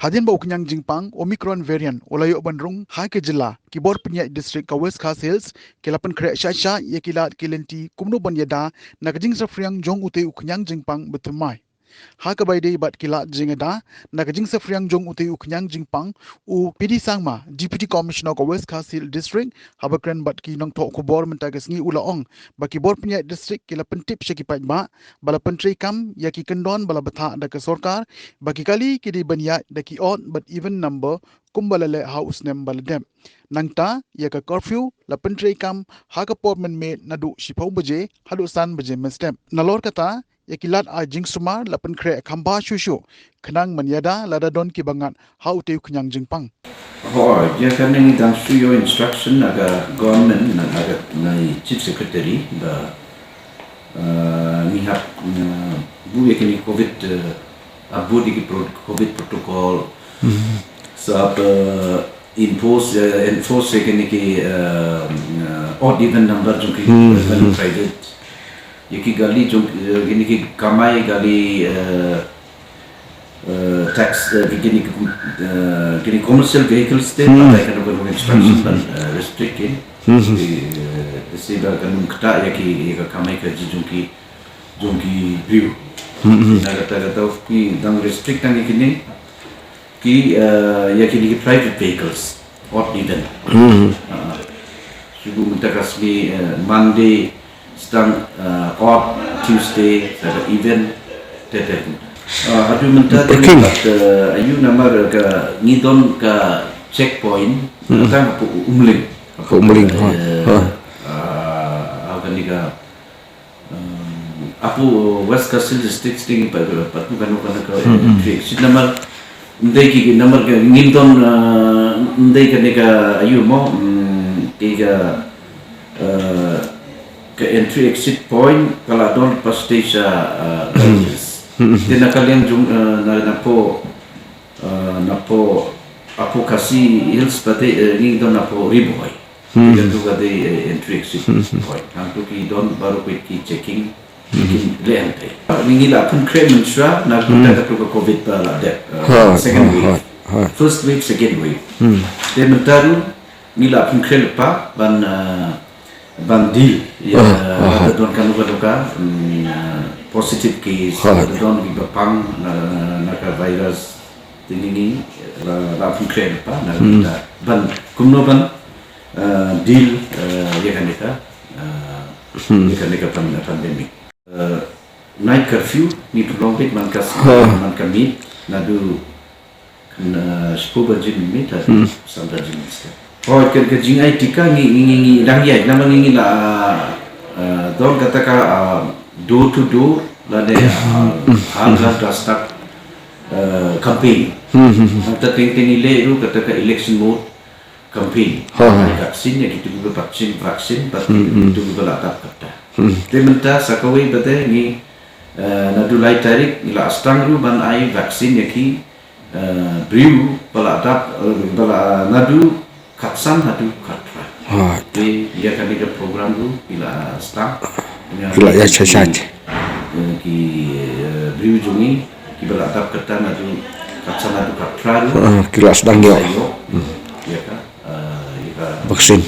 Hadin ba uknyang jingpang Omicron variant olayo bandrung hai ke jila kibor penyai district ka West Khasi Hills kelapan krek sha ye kilat kilenti kumno ban yada nakajing jingphriang jong ute uknyang jingpang betumai. Ha ka baide bat kilat jingada nakajing jingphriang jong ute uknyang jingpang u pidi sangma deputy commissioner ka West Khasi Hills District habakran bat ki nong tok kubor mentagas ngi ulaong ba kibor penyai district kelapan tip syaki pajma bala pentri kam ya ki kendon bala betha da ke sorkar bagi kali kidi banyat daki odd but even number kumbalale house nem baladem nangta ya ka curfew la pentri kam ha ka portman me nadu shipau baje hadu san baje mestem nalor kata ya kilat a jingsumar la penkre khamba shushu khnang manyada lada don ki bangat how te khnyang jingpang ya kan ni dang su yo instruction aga government aga na chief secretary ba ni hap bu ye kini covid abu di covid protocol sab enforce kini ki odd even number jo ki private yeki gali jo kini ki kamai gali tax kini commercial vehicles te pada kan of instruction dan restricted sehingga kan kata yaki kamai ka jonki view na kata ki dang restrict ang kini ki yaki private vehicles odd even sugu mentakas ni Monday stang odd Tuesday ada event tetep adu menta Pyrkhing ayu namar ka ngidon ka checkpoint tang umling akan diga apu West Khasi District sting patu kan ka exit namar ndai ki namar ka ngidon ndai ka ayu mo tiga ke entry exit point kala don pas station tena kalian jung napo apo Khasi Hills pate ni don apo riboy dan juga de entry exit point antu ki don baru ki checking lente ni la pun krem mensra na kita ka covid pala de second wave first wave second wave de mentaru ni la pun krem pa ban deal ya don kan uka positive case don di bapang naka virus tinggi la pun krem pa na ban kumno ban deal ya kan kita pandemic night curfew ni prolonged man kami nadu kan 10 bajin minit sampai jam 1. Oh, kerja jingai tika ngi rangyai nama ngi la don kata ka door to door la de hal start campaign kata ting ile ru kata ka election mode campaign vaksin ya gitu juga vaksin pati itu juga latap kata dementa sakawai bate ngi nadulai tarik ila astang ru ban ai vaksin ya ki brew palatap bala nadu katsan hatu katra jadi dia kan ada program tu bila start bila ya cacat ki brew jungi ki belatap kata hatu katsan hatu katra kila sedang dia ya kan vaksin